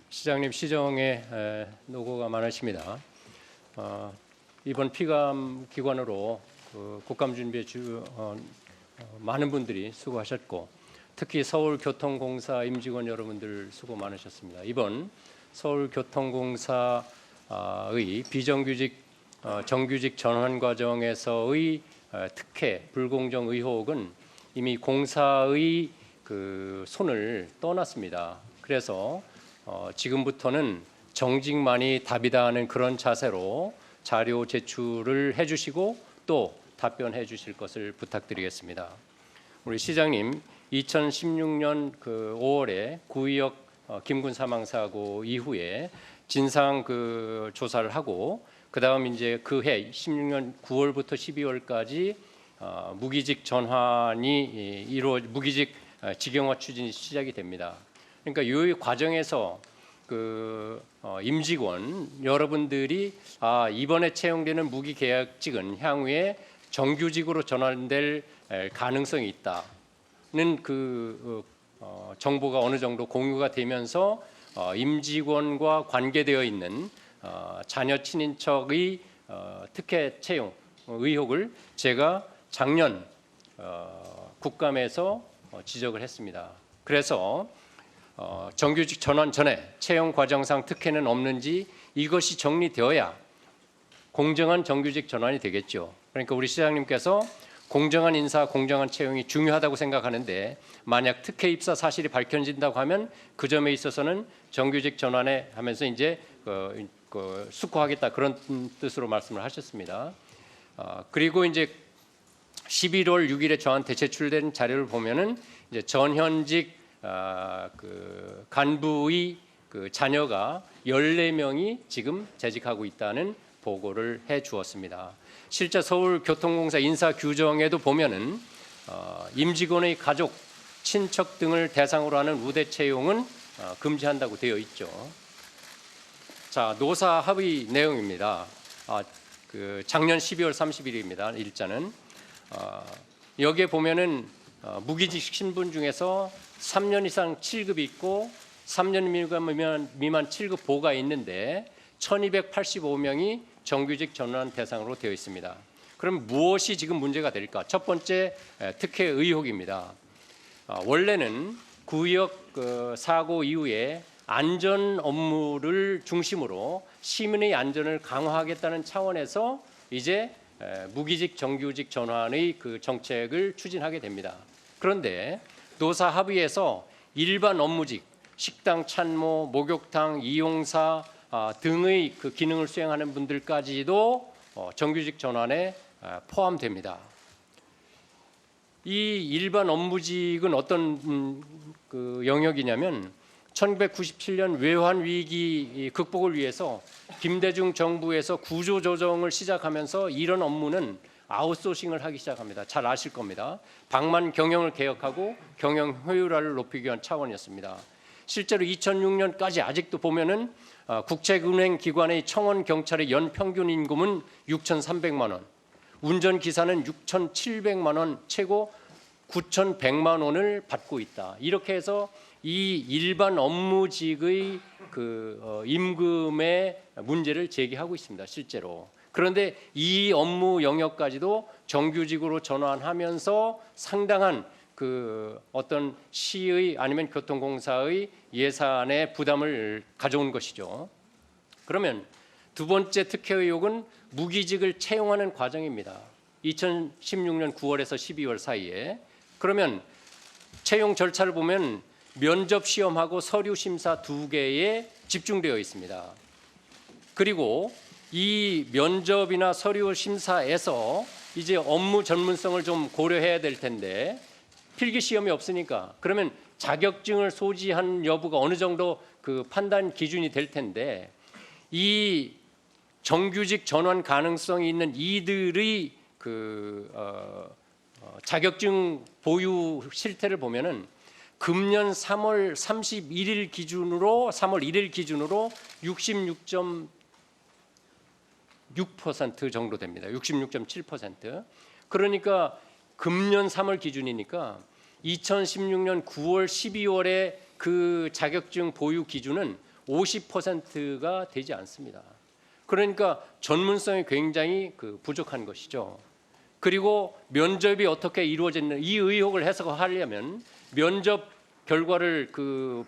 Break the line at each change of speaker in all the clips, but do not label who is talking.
시장님 시정에 노고가 많으십니다. 이번 피감 기관으로 국감 준비에 많은 분들이 수고하셨고, 특히 서울교통공사 임직원 여러분들 수고 많으셨습니다. 이번 서울교통공사의 비정규직 정규직 전환 과정에서의 특혜 불공정 의혹은 이미 공사의 손을 떠났습니다. 그래서 지금부터는 정직만이 답이다 하는 그런 자세로 자료 제출을 해주시고 또 답변해 주실 것을 부탁드리겠습니다. 우리 시장님, 2016년 5월에 구의역 김군 사망 사고 이후에 진상 조사를 하고, 그다음 이제 그해 16년 9월부터 12월까지 무기직 전환이 무기직 직영화 추진이 시작이 됩니다. 그러니까 이 과정에서 임직원 여러분들이 이번에 채용되는 무기계약직은 향후에 정규직으로 전환될 가능성이 있다는 정보가 어느 정도 공유가 되면서 임직원과 관계되어 있는 자녀 친인척의 특혜 채용 의혹을 제가 작년 국감에서 지적을 했습니다. 그래서 정규직 전환 전에 채용 과정상 특혜는 없는지 이것이 정리되어야 공정한 정규직 전환이 되겠죠. 그러니까 우리 시장님께서 공정한 인사, 공정한 채용이 중요하다고 생각하는데, 만약 특혜 입사 사실이 밝혀진다고 하면 그 점에 있어서는 정규직 전환에 하면서 이제 숙고하겠다, 그런 뜻으로 말씀을 하셨습니다. 그리고 이제 11월 6일에 저한테 제출된 자료를 보면은 이제 전현직 간부의 자녀가 14명이 지금 재직하고 있다는 보고를 해 주었습니다. 실제 서울교통공사 인사 규정에도 보면은 임직원의 가족, 친척 등을 대상으로 하는 우대 채용은 금지한다고 되어 있죠. 자, 노사 합의 내용입니다. 작년 12월 30일입니다. 일자는 여기에 보면은 무기직 신분 중에서 3년 이상 7급이 있고 3년 미만 7급 보가 있는데 1285명이 정규직 전환 대상으로 되어 있습니다. 그럼 무엇이 지금 문제가 될까? 첫 번째, 특혜 의혹입니다. 원래는 구의역 사고 이후에 안전 업무를 중심으로 시민의 안전을 강화하겠다는 차원에서 이제 무기직 정규직 전환의 정책을 추진하게 됩니다. 그런데 노사 합의에서 일반 업무직, 식당 참모, 목욕탕 이용사 등의 기능을 수행하는 분들까지도 정규직 전환에 포함됩니다. 이 일반 업무직은 어떤 영역이냐면 1997년 외환 위기 극복을 위해서 김대중 정부에서 구조조정을 시작하면서 이런 업무는 아웃소싱을 하기 시작합니다. 잘 아실 겁니다. 방만 경영을 개혁하고 경영 효율화를 높이기 위한 차원이었습니다. 실제로 2006년까지 아직도 보면은 국책은행 기관의 청원 경찰의 연 평균 임금은 6,300만 원, 운전기사는 6,700만 원, 최고 9,100만 원을 받고 있다. 이렇게 해서 이 일반 업무직의 임금의 문제를 제기하고 있습니다. 실제로. 그런데 이 업무 영역까지도 정규직으로 전환하면서 상당한 어떤 시의 아니면 교통공사의 예산의 부담을 가져온 것이죠. 그러면 두 번째 특혜 의혹은 무기직을 채용하는 과정입니다. 2016년 9월에서 12월 사이에. 그러면 채용 절차를 보면 면접 시험하고 서류 심사 2개에 집중되어 있습니다. 그리고 이 면접이나 서류 심사에서 이제 업무 전문성을 좀 고려해야 될 텐데 필기 시험이 없으니까, 그러면 자격증을 소지한 여부가 어느 정도 판단 기준이 될 텐데, 이 정규직 전환 가능성이 있는 이들의 자격증 보유 실태를 보면은 금년 3월 31일 기준으로 3월 1일 기준으로 66.6% 정도 됩니다. 66.7%. 그러니까 금년 3월 기준이니까 2016년 9월 12월에 그 자격증 보유 기준은 50%가 되지 않습니다. 그러니까 전문성이 굉장히 부족한 것이죠. 그리고 면접이 어떻게 이루어졌는 이 의혹을 해석하려면 면접 결과를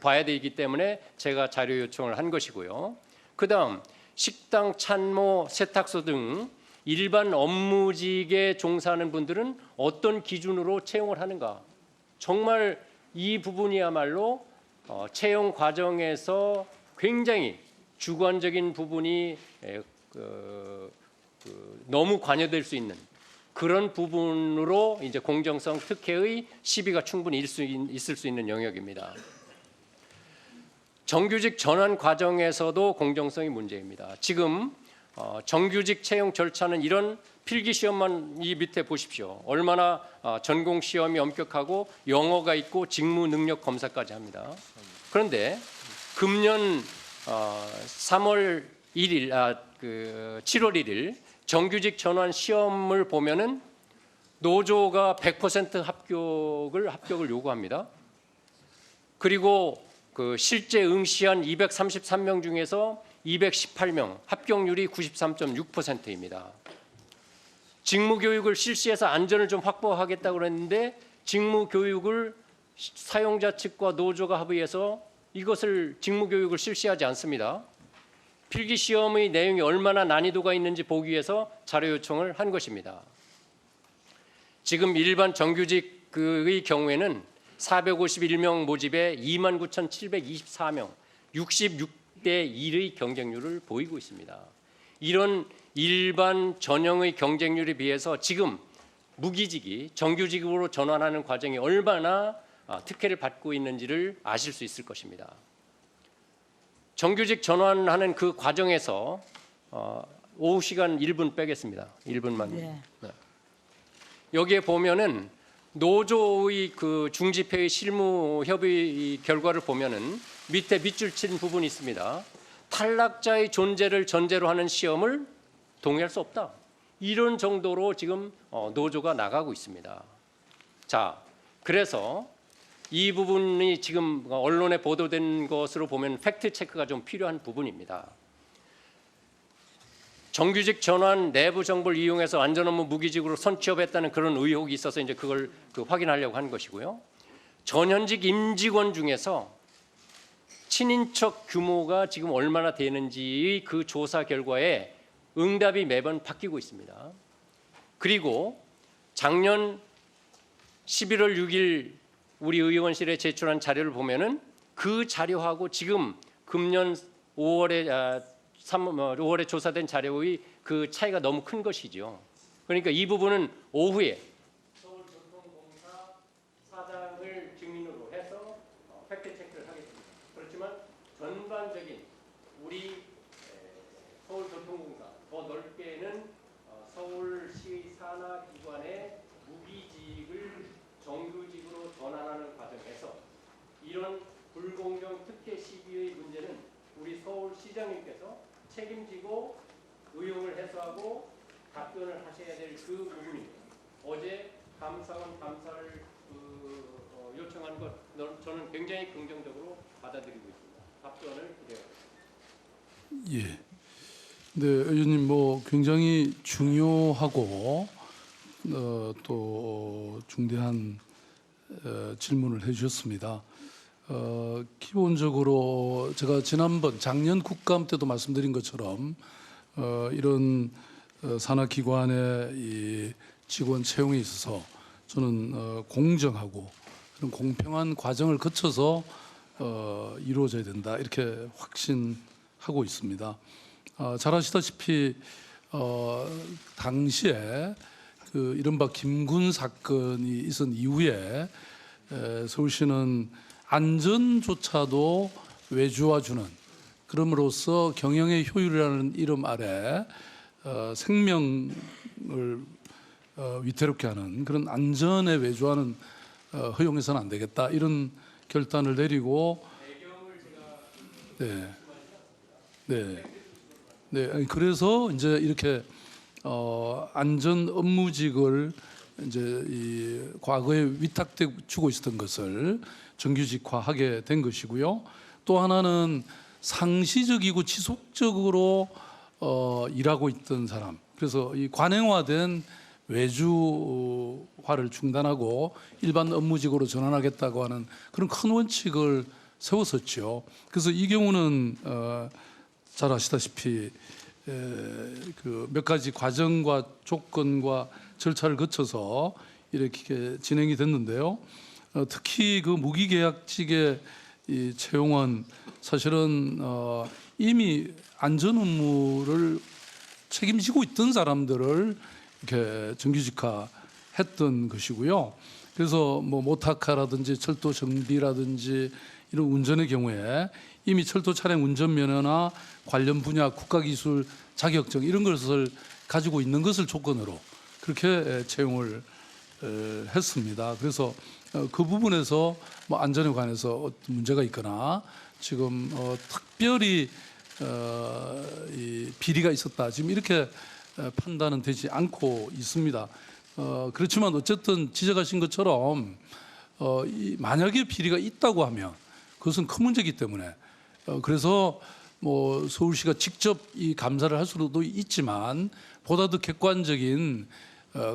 봐야 되기 때문에 제가 자료 요청을 한 것이고요. 그다음 식당, 찬모, 세탁소 등 일반 업무직에 종사하는 분들은 어떤 기준으로 채용을 하는가? 정말 이 부분이야말로 채용 과정에서 굉장히 주관적인 부분이 너무 관여될 수 있는 그런 부분으로 이제 공정성 특혜의 시비가 충분히 있을 수 있는 영역입니다. 정규직 전환 과정에서도 공정성이 문제입니다. 지금 정규직 채용 절차는 이런 필기 시험만 이 밑에 보십시오. 얼마나 전공 시험이 엄격하고 영어가 있고 직무 능력 검사까지 합니다. 그런데 금년 7월 1일 정규직 전환 시험을 보면은 노조가 100% 합격을 요구합니다. 그리고 실제 응시한 233명 중에서 218명 합격률이 93.6%입니다. 직무 교육을 실시해서 안전을 좀 확보하겠다고 그랬는데 직무 교육을 사용자 측과 노조가 합의해서 이것을 직무 교육을 실시하지 않습니다. 필기 시험의 내용이 얼마나 난이도가 있는지 보기 위해서 자료 요청을 한 것입니다. 지금 일반 정규직의 경우에는 451명 모집에 29,724명, 66대 1의 경쟁률을 보이고 있습니다. 이런 일반 전형의 경쟁률에 비해서 지금 무기직이 정규직으로 전환하는 과정이 얼마나 특혜를 받고 있는지를 아실 수 있을 것입니다. 정규직 전환하는 그 과정에서 오후 시간 1분 빼겠습니다. 1분만.
네.
네. 여기에 보면은 노조의 중집회의 실무 협의 결과를 보면은 밑에 밑줄 친 부분이 있습니다. 탈락자의 존재를 전제로 하는 시험을 동의할 수 없다. 이런 정도로 지금 노조가 나가고 있습니다. 자, 그래서 이 부분이 지금 언론에 보도된 것으로 보면 팩트 체크가 좀 필요한 부분입니다. 정규직 전환 내부 정보를 이용해서 안전 업무 무기직으로 선취업했다는 그런 의혹이 있어서 이제 그걸 확인하려고 한 것이고요. 전현직 임직원 중에서 친인척 규모가 지금 얼마나 되는지 그 조사 결과에 응답이 매번 바뀌고 있습니다. 그리고 작년 11월 6일 우리 의원실에 제출한 자료를 보면은 그 자료하고 지금 금년 5월에 조사된 자료의 그 차이가 너무 큰 것이죠. 그러니까 이 부분은 오후에 서울교통공사 사장을 증인으로 해서 팩트 체크를 하겠습니다. 그렇지만 전반적인 우리 서울교통공사 더 넓게는 서울시 산하기관의 무기직을 정규직으로 전환하는 과정에서 이런 불공정 특혜 시비의 문제는 우리 서울시장님께서 책임지고 의혹을 해소하고 답변을 하셔야 될 그 부분입니다. 어제 감사원 감사를 요청한 것 저는 굉장히 긍정적으로 받아들이고 있습니다. 답변을 기대합니다.
예. 네, 의원님 굉장히 중요하고 또 중대한 질문을 해주셨습니다. 기본적으로 제가 작년 국감 때도 말씀드린 것처럼 이런 산하기관의 이 직원 채용에 있어서 저는 공정하고 그런 공평한 과정을 거쳐서 이루어져야 된다 이렇게 확신하고 있습니다. 잘 아시다시피 당시에 이른바 김군 사건이 있은 이후에 서울시는 안전조차도 외주화주는 그럼으로써 경영의 효율이라는 이름 아래 생명을 위태롭게 하는 그런 안전에 외주하는 허용해서는 안 되겠다 이런 결단을 내리고 네, 그래서 이제 이렇게 안전 업무직을 이제 이 과거에 위탁돼 주고 있었던 것을 정규직화하게 된 것이고요. 또 하나는 상시적이고 지속적으로 일하고 있던 사람. 그래서 이 관행화된 외주화를 중단하고 일반 업무직으로 전환하겠다고 하는 그런 큰 원칙을 세웠었죠. 그래서 이 경우는 잘 아시다시피 그 몇 가지 과정과 조건과 절차를 거쳐서 이렇게 진행이 됐는데요. 특히 그 무기계약직의 이 채용은 사실은 이미 안전 업무를 책임지고 있던 사람들을 이렇게 정규직화했던 것이고요. 그래서 뭐 모타카라든지 철도 정비라든지 이런 운전의 경우에 이미 철도 차량 운전면허나 관련 분야 국가기술 자격증 이런 것을 가지고 있는 것을 조건으로 그렇게 채용을 했습니다. 그래서 그 부분에서 뭐 안전에 관해서 어떤 문제가 있거나 지금 특별히 이 비리가 있었다 지금 이렇게 판단은 되지 않고 있습니다. 그렇지만 어쨌든 지적하신 것처럼 만약에 비리가 있다고 하면 그것은 큰 문제이기 때문에 그래서 뭐 서울시가 직접 이 감사를 할 수도 있지만 보다 더 객관적인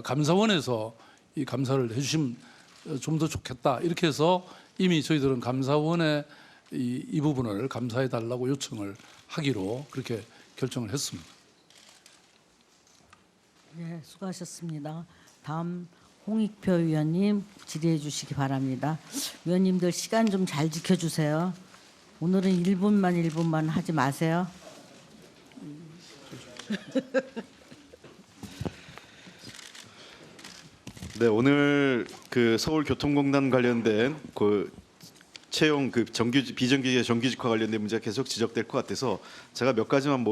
감사원에서 이 감사를 해주시면 좀 더 좋겠다 이렇게 해서 이미 저희들은 감사원에 이 부분을 감사해 달라고 요청을 하기로 그렇게 결정을 했습니다.
네, 수고하셨습니다. 다음 홍익표 위원님 질의해 주시기 바랍니다. 위원님들 시간 좀 잘 지켜주세요. 오늘은 1분만 하지 마세요.
네, 오늘 그 서울교통공단 관련된 그 채용 그 비정규직 정규직화 관련된 문제가 계속 지적될 것 같아서 제가 몇 가지만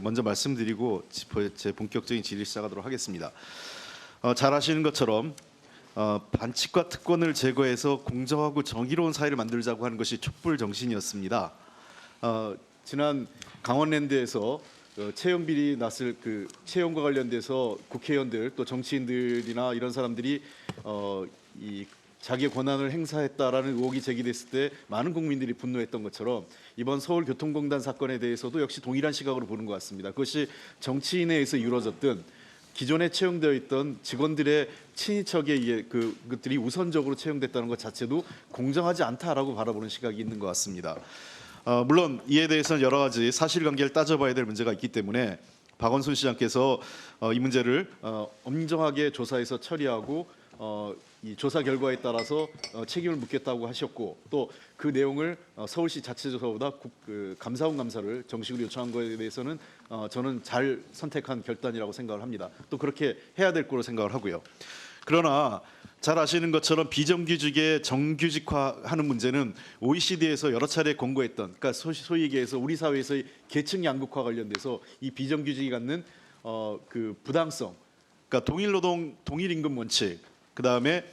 먼저 말씀드리고 제 본격적인 질의 시작하도록 하겠습니다. 잘 아시는 것처럼 반칙과 특권을 제거해서 공정하고 정의로운 사회를 만들자고 하는 것이 촛불 정신이었습니다. 지난 강원랜드에서 채용 비리 났을 그 채용과 관련돼서 국회의원들 또 정치인들이나 이런 사람들이 이 자기의 권한을 행사했다라는 의혹이 제기됐을 때 많은 국민들이 분노했던 것처럼 이번 서울교통공단 사건에 대해서도 역시 동일한 시각으로 보는 것 같습니다. 그것이 정치인에 의해서 이루어졌든 기존에 채용되어 있던 직원들의 친인척에 의해 그것들이 우선적으로 채용됐다는 것 자체도 공정하지 않다라고 바라보는 시각이 있는 것 같습니다. 물론 이에 대해서는 여러 가지 사실관계를 따져봐야 될 문제가 있기 때문에 박원순 시장께서 이 문제를 엄정하게 조사해서 처리하고 이 조사 결과에 따라서 책임을 묻겠다고 하셨고 또 그 내용을 서울시 자체조사보다 감사원 감사를 정식으로 요청한 것에 대해서는 저는 잘 선택한 결단이라고 생각을 합니다. 또 그렇게 해야 될 거로 생각을 하고요. 그러나 잘 아시는 것처럼 비정규직의 정규직화하는 문제는 OECD에서 여러 차례 권고했던, 그러니까 소위 얘기해서 우리 사회에서의 계층 양극화 관련돼서 이 비정규직이 갖는 그 부당성, 그러니까 동일 노동, 동일 임금 원칙, 그 다음에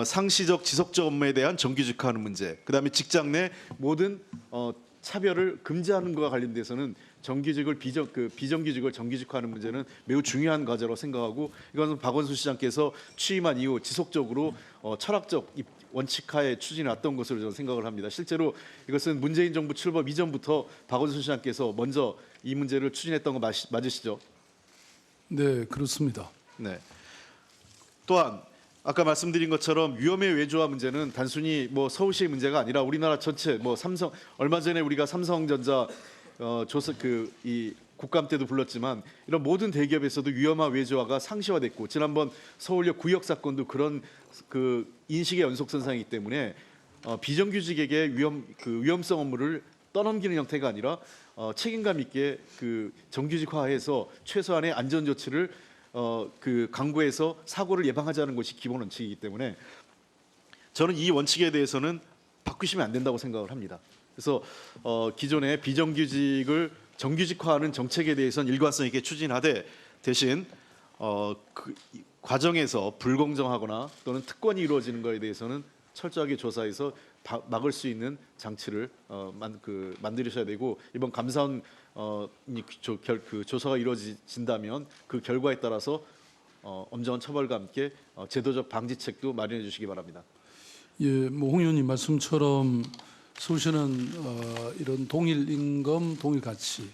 상시적, 지속적 업무에 대한 정규직화하는 문제, 그 다음에 직장 내 모든 차별을 금지하는 것과 관련돼서는 정규직을 비정규직을 정규직화하는 문제는 매우 중요한 과제라고 생각하고 이것은 박원순 시장께서 취임한 이후 지속적으로 철학적 원칙하에 추진해왔던 것으로 저는 생각을 합니다. 실제로 이것은 문재인 정부 출범 이전부터 박원순 시장께서 먼저 이 문제를 추진했던 거 맞으시죠? 네,
그렇습니다.
네. 또한 아까 말씀드린 것처럼 위험의 외주화 문제는 단순히 뭐 서울시의 문제가 아니라 우리나라 전체 뭐 삼성 얼마 전에 우리가 삼성전자 조사 이 국감 때도 불렀지만 이런 모든 대기업에서도 위험화 외주화가 상시화됐고 지난번 서울역 구역 사건도 그런 그 인식의 연속선상이기 때문에 비정규직에게 위험성 업무를 떠넘기는 형태가 아니라 책임감 있게 그 정규직화해서 최소한의 안전 조치를 강구해서 사고를 예방하자는 것이 기본 원칙이기 때문에 저는 이 원칙에 대해서는 바꾸시면 안 된다고 생각을 합니다. 그래서 기존의 비정규직을 정규직화하는 정책에 대해서는 일관성 있게 추진하되 대신 그 과정에서 불공정하거나 또는 특권이 이루어지는 것에 대해서는 철저하게 조사해서 막을 수 있는 장치를 만들으셔야 되고 이번 감사원 조사가 이루어진다면 그 결과에 따라서 엄정한 처벌과 함께 제도적 방지책도 마련해 주시기 바랍니다.
예, 뭐 홍 의원님 말씀처럼 서울시는 이런 동일 임금, 동일 가치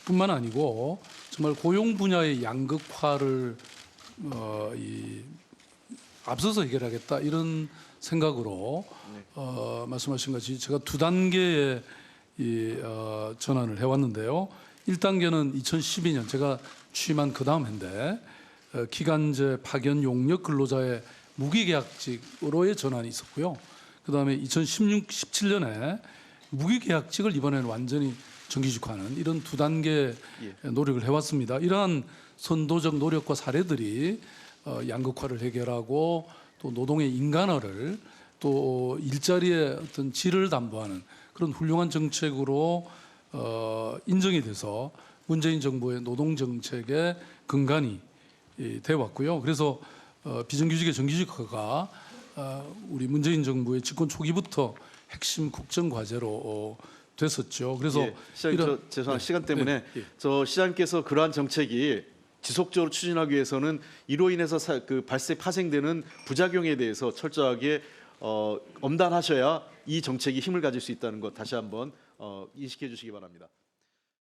뿐만 아니고 정말 고용 분야의 양극화를 앞서서 해결하겠다 이런 생각으로 말씀하신 것이 제가 두 단계의 전환을 해왔는데요. 1단계는 2012년 제가 취임한 그 다음 해인데 기간제 파견 용역 근로자의 무기계약직으로의 전환이 있었고요. 그 다음에 2016, 17년에 무기계약직을 이번에는 완전히 정규직화하는 이런 두 단계 노력을 해왔습니다. 이러한 선도적 노력과 사례들이 양극화를 해결하고 또 노동의 인간화를 또 일자리의 어떤 질을 담보하는 그런 훌륭한 정책으로 인정이 돼서 문재인 정부의 노동 정책의 근간이 돼 왔고요. 그래서 비정규직의 정규직화가 우리 문재인 정부의 집권 초기부터 핵심 국정 과제로 됐었죠. 그래서
시장님, 죄송한 시간 때문에 저 시장님께서 그러한 정책이 지속적으로 추진하기 위해서는 이로 인해서 파생되는 부작용에 대해서 철저하게 엄단하셔야 이 정책이 힘을 가질 수 있다는 것 다시 한번 인식해 주시기 바랍니다.